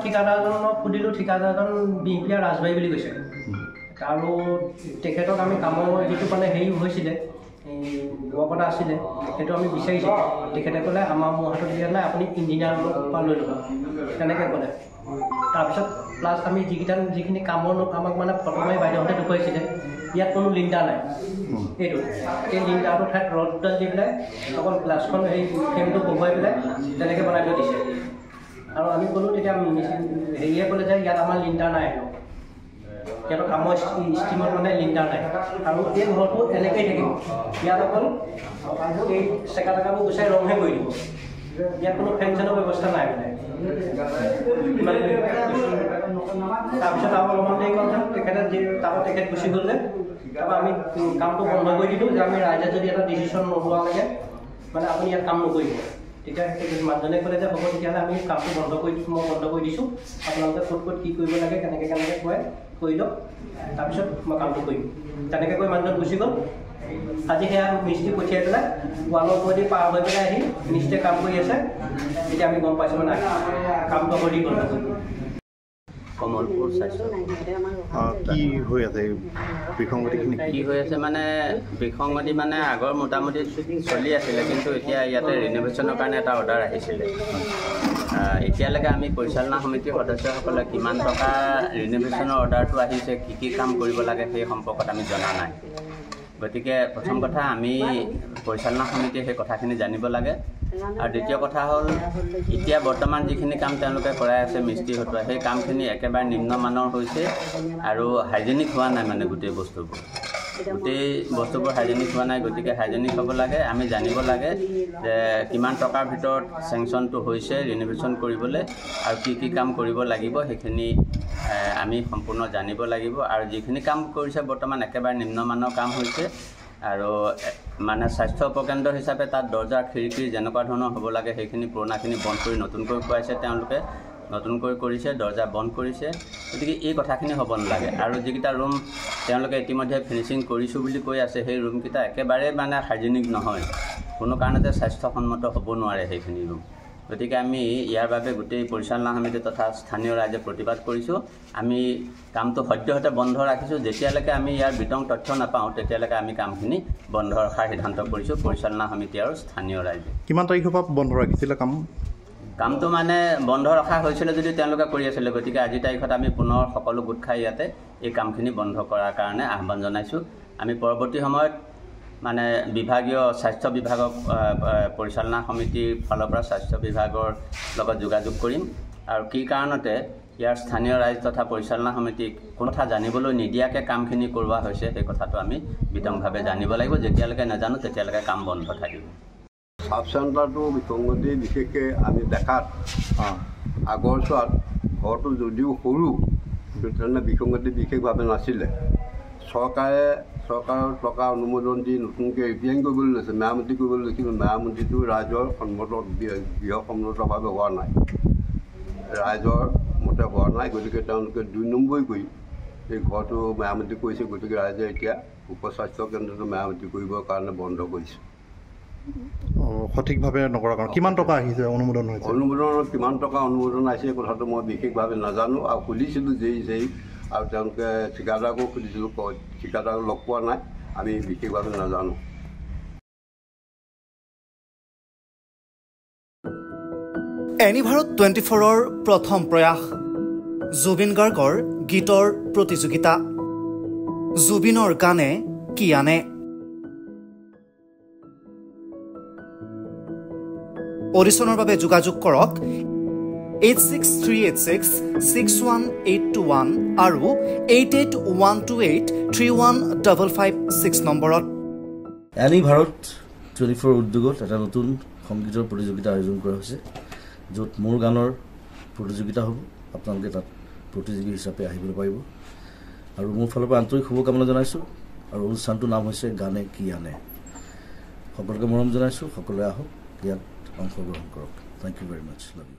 ঠিকাদাৰজনক সুধিলোঁ, ঠিকাদাৰজন বিহপুৰীয়া ৰাজবাৰী বুলি কৈছে। আৰু তেখেতক আমি কামৰ যিটো মানে হেৰি হৈছিলে, ৱৰ্ক এটা আছিলে, সেইটো আমি বিচাৰিছোঁ। তেখেতে ক'লে আমাৰ মোৰ হাতত দিয়া নাই, আপুনি ইঞ্জিনিয়াৰৰ পৰা লৈ ল'ব, তেনেকৈ ক'লে। তাৰপিছত প্লাছ আমি যিখিনি কামৰ আমাক মানে ফটো মাৰি বাইদেউহঁতে দেখুৱাইছিলে, ইয়াত কোনো লিণ্ডাৰ নাই। এইটো এই লিণ্ডাৰটোৰ ঠাইত ৰডডাল দি পেলাই অকল গ্লাছখন সেই ফ্ৰেমটো বহুৱাই পেলাই তেনেকৈ বনাই থৈ দিছে। আৰু আমি ক'লোঁ, তেতিয়া হেৰিয়ে ক'লে যে ইয়াত আমাৰ লিণ্ডাৰ নাই, সিহঁতৰ কামৰ ষ্টিমত মানে লিণ্ডাৰ নাই। আৰু এই ঘৰটো এনেকৈয়ে থাকিব, ইয়াত অকল এই চেকা টেকাবোৰ গুচাই ৰংহে কৰি দিব, ইয়াত কোনো ফেন চেনৰ ব্যৱস্থা নাই মানে। তাৰপিছত আৰু অলপমান দেৰি কথা তেখেত গুচি গ'লে, তাৰপৰা আমি কামটো বন্ধ কৰি দিলোঁ যে আমি ৰাইজে যদি এটা ডিচিশ্যন নোলোৱালৈকে মানে আপুনি ইয়াত কাম নকৰিব। তেতিয়া মানুহজনে ক'লে যে হ'ব, তেতিয়াহ'লে আমি কামটো বন্ধ কৰি দিছোঁ, মই বন্ধ কৰি দিছোঁ, আপোনালোকে ক'ত কি কৰিব লাগে কেনেকৈ কৰি লওক, তাৰপিছত মই কামটো কৰিম। তেনেকৈ কৈ মানুহজন গুচি গ'ল। আজি সেয়া মিস্ত্ৰী পঠিয়াই পেলাই ৱালৰ ওপৰেদি পাৰ হৈ পেলাই আহি মিস্ত্ৰীয়ে কাম কৰি আছে। এতিয়া আমি গম পাইছোঁ মানে কামটো কৰি গ'ল। কমলপুৰ স্বাস্থ্য কি হৈ আছে বিসংগতিখিনি? কি হৈ আছে মানে বিসংগতি মানে আগৰ মোটামুটি চলি আছিলে, কিন্তু এতিয়া ইয়াতে ৰিন'ভেশ্যনৰ কাৰণে এটা অৰ্ডাৰ আহিছিলে। এতিয়ালৈকে আমি পৰিচালনা সমিতিৰ সদস্যসকলে কিমান টকা ৰিন'ভেশ্যনৰ অৰ্ডাৰটো আহিছে, কি কাম কৰিব লাগে সেই সম্পৰ্কত আমি জনা নাই। গতিকে প্ৰথম কথা আমি পৰিচালনা সমিতিয়ে সেই কথাখিনি জানিব লাগে। আৰু দ্বিতীয় কথা হ'ল, এতিয়া বৰ্তমান যিখিনি কাম তেওঁলোকে কৰাই আছে মিস্ত্ৰী হতুৱাই, সেই কামখিনি একেবাৰে নিম্নমানৰ হৈছে আৰু হাইজেনিক হোৱা নাই। মানে গোটেই বস্তুবোৰ হাইজেনিক হোৱা নাই। গতিকে হাইজেনিক হ'ব লাগে। আমি জানিব লাগে যে কিমান টকাৰ ভিতৰত চেংচনটো হৈছে ৰিন'ভেশ্যন কৰিবলৈ আৰু কি কাম কৰিব লাগিব, সেইখিনি আমি সম্পূৰ্ণ জানিব লাগিব। আৰু যিখিনি কাম কৰিছে বৰ্তমান একেবাৰে নিম্নমানৰ কাম হৈছে। আৰু মানে স্বাস্থ্য উপকেন্দ্ৰ হিচাপে তাত দৰ্জা খিৰিকী যেনেকুৱা ধৰণৰ হ'ব লাগে সেইখিনি পুৰণাখিনি বন্ধ কৰি নতুনকৈ খুৱাইছে, তেওঁলোকে নতুনকৈ কৰিছে, দৰ্জা বন্ধ কৰিছে। গতিকে এই কথাখিনি হ'ব নালাগে। আৰু যিকেইটা ৰুম তেওঁলোকে ইতিমধ্যে ফিনিচিং কৰিছোঁ বুলি কৈ আছে, সেই ৰুমকেইটা একেবাৰে মানে হাইজেনিক নহয়, কোনো কাৰণতে স্বাস্থ্যসন্মত হ'ব নোৱাৰে সেইখিনি ৰুম। গতিকে আমি ইয়াৰ বাবে গোটেই পৰিচালনা সমিতি তথা স্থানীয় ৰাইজে প্ৰতিবাদ কৰিছোঁ। আমি কামটো সদ্যহতে বন্ধ ৰাখিছোঁ। যেতিয়ালৈকে আমি ইয়াৰ বিতং তথ্য নাপাওঁ তেতিয়ালৈকে আমি কামখিনি বন্ধ ৰখাৰ সিদ্ধান্ত কৰিছোঁ, পৰিচালনা সমিতি আৰু স্থানীয় ৰাইজে। কিমান তাৰিখৰ পৰা বন্ধ ৰাখিছিলে কামটো? মানে বন্ধ ৰখা হৈছিলে যদিও তেওঁলোকে কৰি আছিলে। গতিকে আজিৰ তাৰিখত আমি পুনৰ সকলো গোট খাই ইয়াতে এই কামখিনি বন্ধ কৰাৰ কাৰণে আহ্বান জনাইছোঁ। আমি পৰৱৰ্তী সময়ত মানে বিভাগীয় স্বাস্থ্য বিভাগক পৰিচালনা সমিতিৰ ফালৰ পৰা স্বাস্থ্য বিভাগৰ লগত যোগাযোগ কৰিম। আৰু কি কাৰণতে ইয়াৰ স্থানীয় ৰাইজ তথা পৰিচালনা সমিতিক কোনো কথা জানিবলৈ নিদিয়াকৈ কামখিনি কৰোৱা হৈছে সেই কথাটো আমি বিতংভাৱে জানিব লাগিব। যেতিয়ালৈকে নাজানো তেতিয়ালৈকে কাম বন্ধ থাকিব। চাব চেণ্টাৰটো বিসংগতি বিশেষকৈ আমি দেখাত আগৰ চোৱাত ঘৰটো যদিও সৰু তেনে বিসংগতি বিশেষভাৱে নাছিলে। চৰকাৰৰ টকা অনুমোদন দি নতুনকৈ ৰিপেয়াৰিং কৰিবলৈ লৈছে, মেৰামতি কৰিবলৈ লৈছে। কিন্তু মেৰামতিটো ৰাইজৰ গৃহসন্মতভাৱে হোৱা নাই, ৰাইজৰ মতে হোৱা নাই। গতিকে তেওঁলোকে 2 নম্বৰী কৰি এই ঘৰটো মেৰামতি কৰিছে। গতিকে ৰাইজে এতিয়া উপস্বাস্থ্য কেন্দ্ৰটো মেৰামতি কৰিবৰ কাৰণে বন্ধ কৰিছে। সঠিকভাৱে নকৰাৰ কাৰণে কিমান টকা আহিছে অনুমোদন হৈছে? অনুমোদনত কিমান টকা অনুমোদন আহিছে কথাটো মই বিশেষভাৱে নাজানো। আৰু সুধিছিলোঁ যেই আৰু তেওঁলোকে ঠিকাদাৰকো সুধিছিলোঁ, ঠিকাদাৰক লগ পোৱা নাই, আমি বিশেষভাৱে নাজানো। এনিভাৰত 24ৰ প্ৰথম প্ৰয়াস জুবিন গাৰ্গৰ গীতৰ প্ৰতিযোগিতা। জুবিনৰ গানে কি আনে? অডিশ্যনৰ বাবে যোগাযোগ কৰক 8638661821 আৰু 8812831556 নম্বৰত। এনিভাৰত 24 উদ্যোগত এটা নতুন সংগীতৰ প্ৰতিযোগিতা আয়োজন কৰা হৈছে, য'ত মোৰ গানৰ প্ৰতিযোগিতা হ'ব। আপোনালোকে তাত প্ৰতিযোগী হিচাপে আহিবলৈ পাৰিব। আৰু মোৰ ফালৰ পৰা আন্তৰিক শুভকামনা জনাইছোঁ। আৰু অনুষ্ঠানটোৰ নাম হৈছে গানে কি আনে। সকলোকে মৰম জনাইছোঁ, সকলোৱে আহক, ইয়াত অংশগ্ৰহণ কৰক। Thank you very much. Love U.